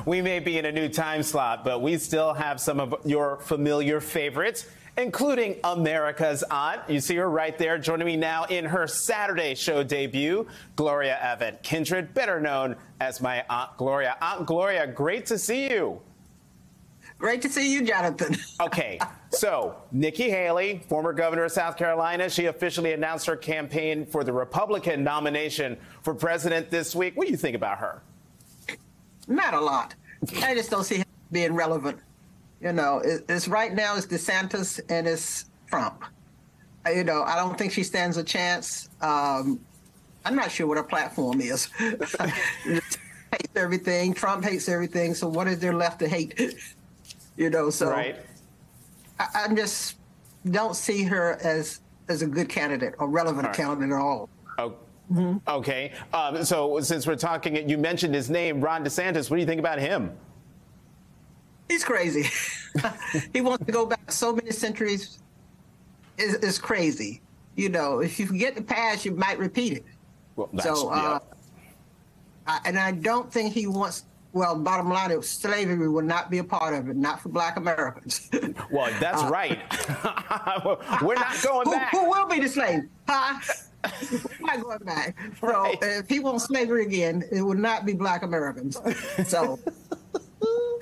We may be in a new time slot, but we still have some of your familiar favorites, including America's Aunt. You see her right there. Joining me now in her Saturday show debut, Gloria Avent-Kindred, better known as my Aunt Gloria. Aunt Gloria, great to see you. Great to see you, Jonathan. Okay, so Nikki Haley, former governor of South Carolina, she officially announced her campaign for the Republican nomination for president this week. What do you think about her? Not a lot. I just don't see him being relevant. You know, it's right now it's DeSantis and it's Trump. You know, I don't think she stands a chance. I'm not sure what her platform is. Hates everything. Trump hates everything. So what is there left to hate? You know, so right. I just don't see her as a good candidate or relevant candidate at all. Oh. Okay. So since we're talking, you mentioned his name, Ron DeSantis. What do you think about him? He's crazy. He wants to go back so many centuries. It's crazy. You know, if you forget the past, you might repeat it. Well, and I don't think he wants. Well, bottom line is slavery will not be a part of it, not for Black Americans. Well, that's right. We're not going back. Who will be the slave? Huh? We're not going back. Right. So if he wants slavery again, it would not be Black Americans. So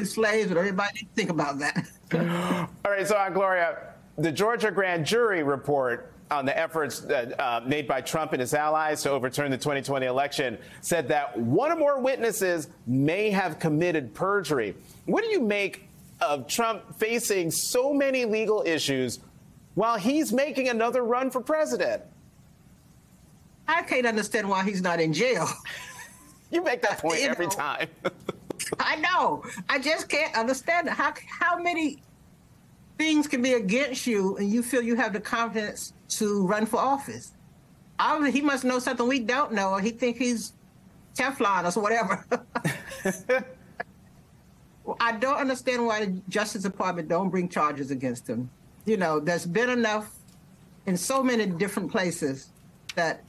slaves, and everybody need to think about that. All right, so Aunt Gloria, the Georgia grand jury report on the efforts made by Trump and his allies to overturn the 2020 election said that one or more witnesses may have committed perjury. What do you make of Trump facing so many legal issues while he's making another run for president? I can't understand why he's not in jail. You make that point every time. I know. I just can't understand it. How many things can be against you and you feel you have the confidence to run for office? Obviously, he must know something we don't know, or he think he's Teflon or whatever. Well, I don't understand why the Justice Department don't bring charges against him. You know, there's been enough in so many different places that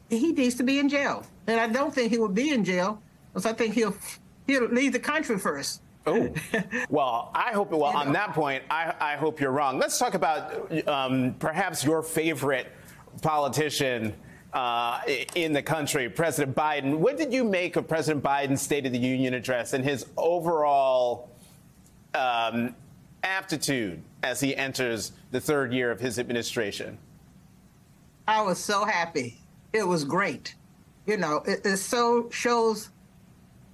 he needs to be in jail. And I don't think he will be in jail, because I think he'll leave the country first. Oh, well, I hope, well, on that point, I hope you're wrong. Let's talk about perhaps your favorite politician in the country, President Biden. What did you make of President Biden's State of the Union address and his overall aptitude as he enters the third year of his administration? I was so happy. It was great. You know, it so shows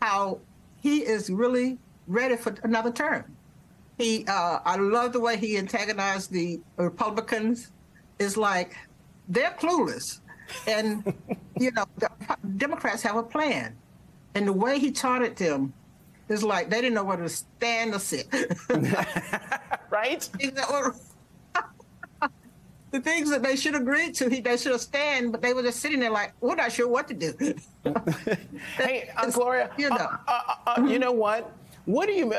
how he is really ready for another term. I love the way he antagonized the Republicans. It's like they're clueless, and you know the Democrats have a plan, and the way he taunted them is like they didn't know whether to stand or sit. Right? The things that they should agree to, they should have stand, but they were just sitting there like, we're not sure what to do. Hey, Gloria, you know what? What do you,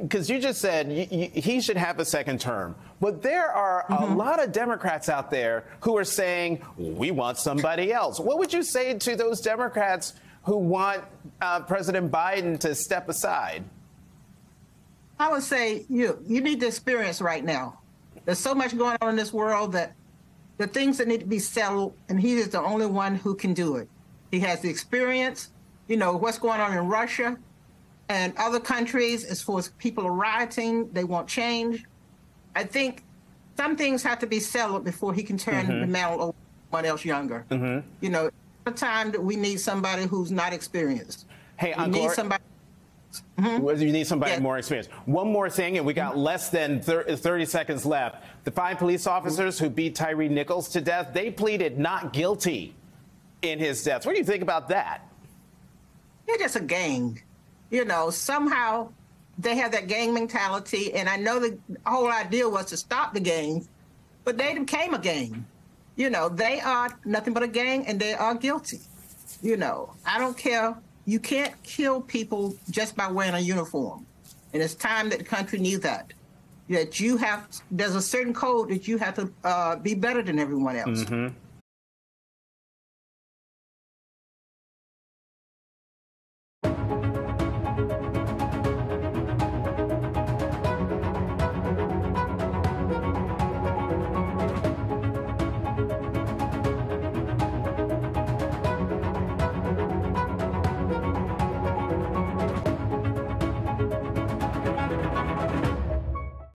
because you just said he should have a second term, but there are a lot of Democrats out there who are saying, we want somebody else. What would you say to those Democrats who want President Biden to step aside? I would say you need the experience right now. There's so much going on in this world that the things that need to be settled, and he is the only one who can do it. He has the experience, you know, what's going on in Russia and other countries as far as people are rioting, they want change. I think some things have to be settled before he can turn the mantle over to someone else younger. You know, at a time that we need somebody who's not experienced. Hey, we need somebody. You need somebody more experienced. One more thing, and we got less than 30 seconds left. The 5 police officers who beat TYRE NICHOLS to death, they pleaded not guilty in his death. What do you think about that? They're just a gang. You know, somehow they have that gang mentality, and I know the whole idea was to stop the gangs, but they became a gang. You know, they are nothing but a gang, and they are guilty. You know, I don't care. You can't kill people just by wearing a uniform. And it's time that the country needs that. That there's a certain code that you have to be better than everyone else.